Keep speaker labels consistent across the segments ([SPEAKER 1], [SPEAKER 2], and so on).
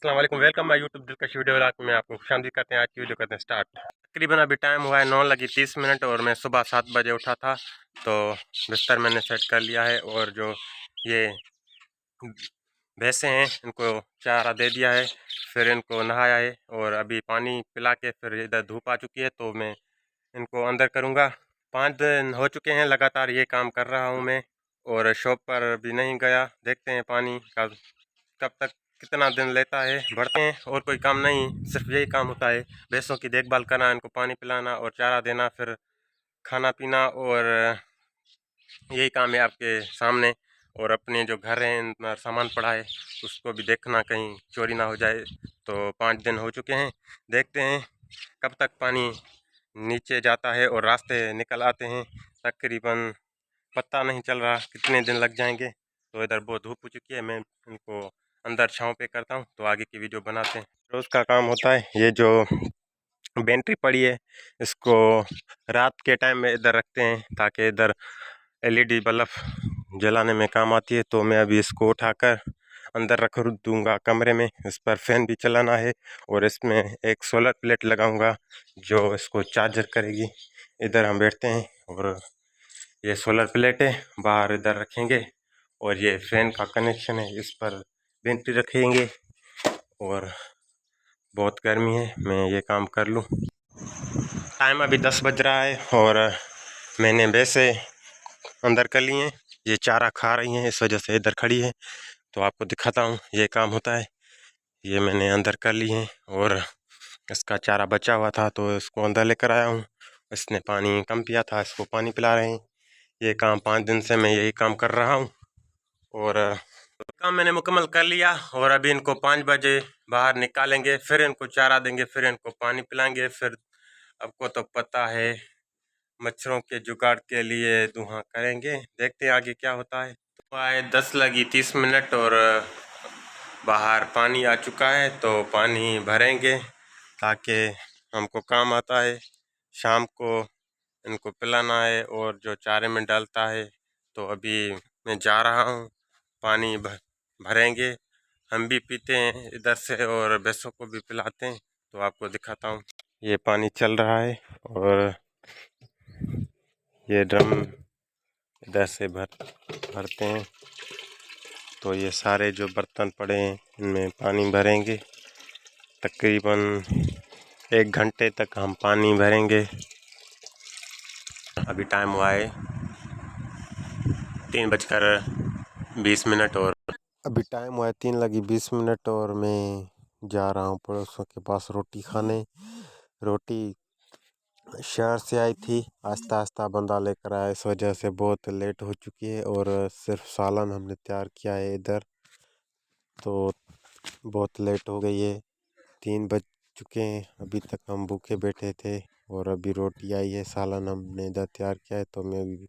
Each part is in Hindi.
[SPEAKER 1] अस्सलाम वालेकुम, वेलकम माय यूट्यूब दिलकश वीडियो व्लॉग में आपको खुशामदीद करते हैं। आज की वीडियो करते हैं स्टार्ट। तकरीबन अभी टाइम हुआ है 9:30 और मैं सुबह 7 बजे उठा था। तो बिस्तर मैंने सेट कर लिया है और जो ये भैंसे हैं इनको चारा दे दिया है, फिर इनको नहाया है और अभी पानी पिला के फिर इधर धूप आ चुकी है तो मैं इनको अंदर करूँगा। 5 दिन हो चुके हैं लगातार ये काम कर रहा हूँ मैं और शॉप पर भी नहीं गया। देखते हैं पानी का कब तक कितना दिन लेता है, बढ़ते हैं। और कोई काम नहीं, सिर्फ यही काम होता है, भैंसों की देखभाल करना, इनको पानी पिलाना और चारा देना, फिर खाना पीना, और यही काम है आपके सामने। और अपने जो घर हैं इनमें सामान पड़ा है उसको भी देखना कहीं चोरी ना हो जाए। तो 5 दिन हो चुके हैं, देखते हैं कब तक पानी नीचे जाता है और रास्ते निकल आते हैं। तकरीबन पता नहीं चल रहा कितने दिन लग जाएंगे। तो इधर बहुत धूप हो चुकी है, मैं इनको अंदर छांव पे करता हूँ तो आगे की वीडियो बनाते हैं। रोज़ का काम होता है। ये जो बैटरी पड़ी है इसको रात के टाइम में इधर रखते हैं ताकि इधर एलईडी बल्ब जलाने में काम आती है। तो मैं अभी इसको उठाकर अंदर रख दूंगा कमरे में। इस पर फैन भी चलाना है और इसमें एक सोलर प्लेट लगाऊंगा जो इसको चार्जर करेगी। इधर हम बैठते हैं और ये सोलर प्लेट है, बाहर इधर रखेंगे और ये फैन का कनेक्शन है, इस पर बैटरी रखेंगे। और बहुत गर्मी है, मैं ये काम कर लूँ। टाइम अभी 10 बज रहा है और मैंने भैंसे अंदर कर ली हैं। ये चारा खा रही हैं, इस वजह से इधर खड़ी है। तो आपको दिखाता हूँ ये काम होता है। ये मैंने अंदर कर ली हैं और इसका चारा बचा हुआ था तो इसको अंदर लेकर आया हूँ। इसने पानी कम पिया था, इसको पानी पिला रहे हैं। ये काम 5 दिन से मैं यही काम कर रहा हूँ और काम मैंने मुकम्मल कर लिया। और अभी इनको 5 बजे बाहर निकालेंगे, फिर इनको चारा देंगे, फिर इनको पानी पिलाएंगे। फिर आपको तो पता है मच्छरों के जुगाड़ के लिए धुआं करेंगे। देखते हैं आगे क्या होता है। तो आए 10:30 और बाहर पानी आ चुका है तो पानी भरेंगे ताकि हमको काम आता है। शाम को इनको पिलाना है और जो चारे में डालता है। तो अभी मैं जा रहा हूँ, पानी भरेंगे, हम भी पीते हैं इधर से और भैंसों को भी पिलाते हैं। तो आपको दिखाता हूँ, ये पानी चल रहा है और ये ड्रम इधर से भरते हैं। तो ये सारे जो बर्तन पड़े हैं इनमें पानी भरेंगे। तकरीबन 1 घंटे तक हम पानी भरेंगे। अभी टाइम हुआ है 3:20 और अभी टाइम हुआ है 3:20 और मैं जा रहा हूँ पड़ोसियों के पास रोटी खाने। रोटी शहर से आई थी, आस्ता आस्ता बंदा लेकर आया, इस वजह से बहुत लेट हो चुकी है। और सिर्फ सालन हमने तैयार किया है इधर, तो बहुत लेट हो गई है। 3 बज चुके हैं, अभी तक हम भूखे बैठे थे और अभी रोटी आई है, सालन हमने इधर तैयार किया है। तो मैं भी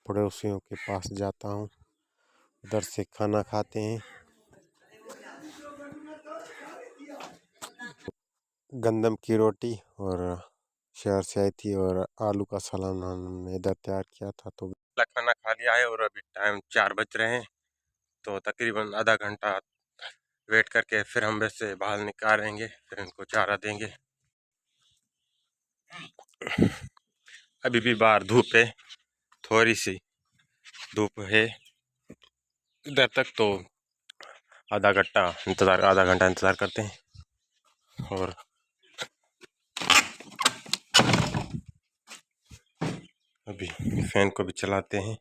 [SPEAKER 1] पड़ोसियों के पास जाता हूँ, उधर से खाना खाते हैं। गंदम की रोटी और शहर से आई थी और आलू का सालन हमने इधर तैयार किया था। तो खाना खा लिया है और अभी टाइम 4 बज रहे हैं। तो तकरीबन आधा घंटा वेट करके फिर हम वैसे बाहर निकालेंगे, फिर इनको चारा देंगे। अभी भी बाहर धूप है, थोड़ी सी धूप है इधर तक। तो आधा घंटा इंतज़ार करते हैं और अभी फैन को भी चलाते हैं।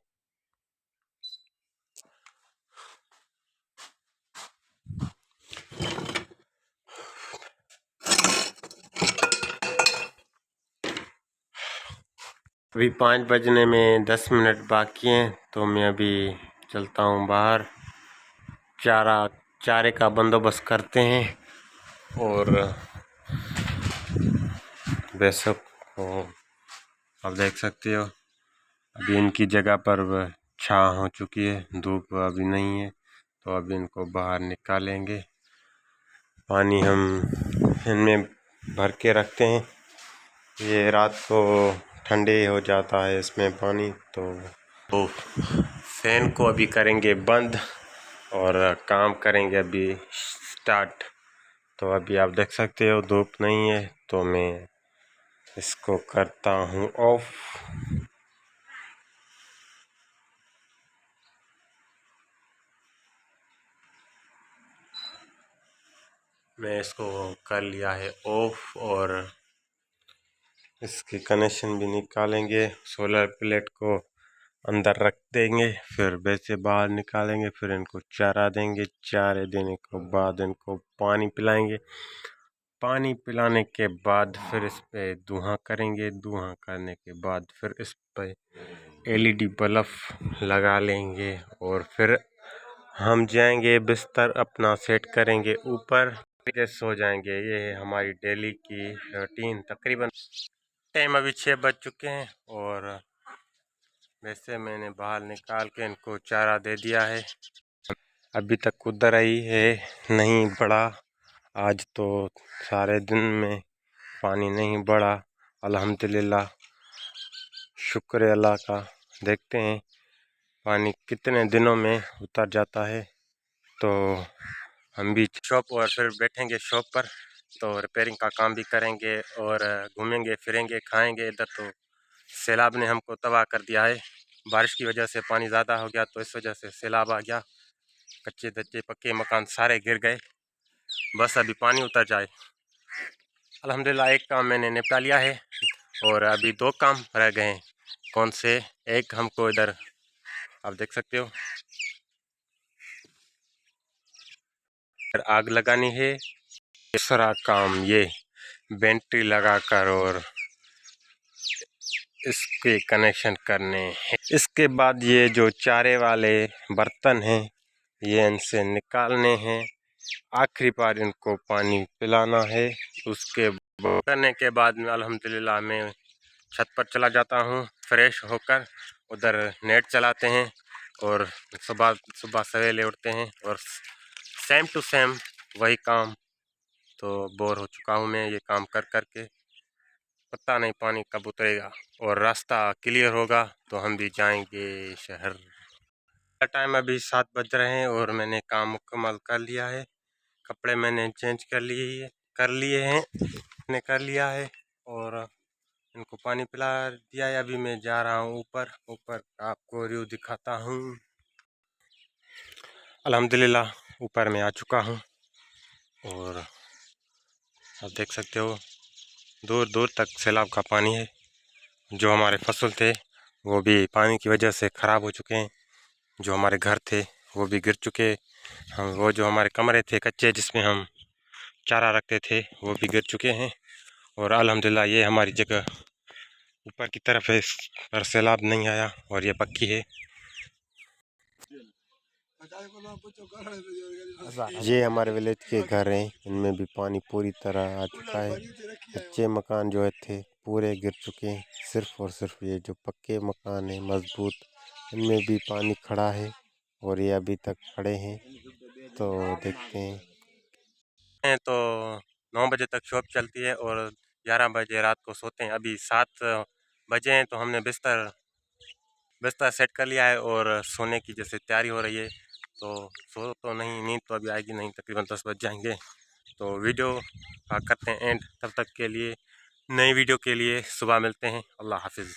[SPEAKER 1] अभी 5 बजने में 10 मिनट बाकी हैं तो मैं अभी चलता हूँ बाहर। चारे का बंदोबस्त करते हैं और भैंसों को आप देख सकते हो अभी इनकी जगह पर छाँव हो चुकी है, धूप अभी नहीं है। तो अभी इनको बाहर निकालेंगे। पानी हम इनमें भर के रखते हैं, ये रात को ठंडे हो जाता है इसमें पानी। तो फैन को अभी करेंगे बंद और काम करेंगे अभी स्टार्ट। तो अभी आप देख सकते हो धूप नहीं है, तो मैं इसको करता हूँ ऑफ। मैं इसको कर लिया है ऑफ और इसकी कनेक्शन भी निकालेंगे। सोलर प्लेट को अंदर रख देंगे, फिर वैसे बाहर निकालेंगे, फिर इनको चारा देंगे। चारे देने के बाद इनको पानी पिलाएंगे। पानी पिलाने के बाद फिर इस पे धुआं करेंगे। धुआं करने के बाद फिर इस पे एलईडी बल्ब लगा लेंगे और फिर हम जाएंगे बिस्तर अपना सेट करेंगे ऊपर, फिर सो जाएंगे। ये है हमारी डेली की रूटीन। तकरीबन टाइम अभी 6 बज चुके हैं और वैसे मैंने बाहर निकाल के इनको चारा दे दिया है। अभी तक उधर ही है, नहीं बढ़ा। आज तो सारे दिन में पानी नहीं बढ़ा, अल्हम्दुलिल्लाह, शुक्र अल्लाह का। देखते हैं पानी कितने दिनों में उतर जाता है। तो हम भी शॉप और फिर बैठेंगे शॉप पर, तो रिपेयरिंग का काम भी करेंगे और घूमेंगे फिरेंगे खाएंगे। इधर तो सैलाब ने हमको तबाह कर दिया है। बारिश की वजह से पानी ज़्यादा हो गया, तो इस वजह से सैलाब आ गया। कच्चे दच्चे पक्के मकान सारे गिर गए। बस अभी पानी उतर जाए। अल्हम्दुलिल्लाह एक काम मैंने निपटा लिया है और अभी 2 काम रह गए हैं। कौन से? एक हमको इधर आप देख सकते हो आग लगानी है। दूसरा काम ये बैटरी लगाकर और इसके कनेक्शन करने हैं। इसके बाद ये जो चारे वाले बर्तन हैं ये इनसे निकालने हैं। आखिरी बार इनको पानी पिलाना है। उसके करने के बाद में अल्हम्दुलिल्लाह मैं छत पर चला जाता हूँ फ्रेश होकर। उधर नेट चलाते हैं और सुबह सुबह सवेरे उठते हैं और सेम टू सेम वही काम। तो बोर हो चुका हूँ मैं ये काम कर कर के। पता नहीं पानी कब उतरेगा और रास्ता क्लियर होगा तो हम भी जाएंगे शहर। टाइम अभी 7 बज रहे हैं और मैंने काम मुकम्मल कर लिया है। कपड़े मैंने चेंज कर लिए हैं, मैंने कर लिया है और इनको पानी पिला दिया है। अभी मैं जा रहा हूँ ऊपर। ऊपर आपको व्यू दिखाता हूँ। अल्हम्दुलिल्लाह ऊपर मैं आ चुका हूँ और आप देख सकते हो दूर दूर तक सैलाब का पानी है। जो हमारे फसल थे वो भी पानी की वजह से ख़राब हो चुके हैं। जो हमारे घर थे वो भी गिर चुके। हम वो जो हमारे कमरे थे कच्चे जिसमें हम चारा रखते थे वो भी गिर चुके हैं। और अल्हम्दुलिल्लाह ये हमारी जगह ऊपर की तरफ है, इस पर सैलाब नहीं आया और ये पक्की है। ये हमारे विलेज के घर हैं, इनमें भी पानी पूरी तरह आ चुका है। कच्चे मकान जो थे पूरे गिर चुके हैं। सिर्फ और सिर्फ ये जो पक्के मकान हैं मजबूत, इनमें भी पानी खड़ा है और ये अभी तक खड़े हैं। तो देखते हैं। तो 9 बजे तक शॉप चलती है और 11 बजे रात को सोते हैं। अभी 7 बजे हैं तो हमने बिस्तर सेट कर लिया है और सोने की जैसे तैयारी हो रही है। तो सो तो नहीं, नींद तो अभी आएगी नहीं, तकरीबन 10 बज जाएंगे। तो वीडियो का करते हैं एंड। तब तक के लिए नई वीडियो के लिए सुबह मिलते हैं। अल्लाह हाफिज़।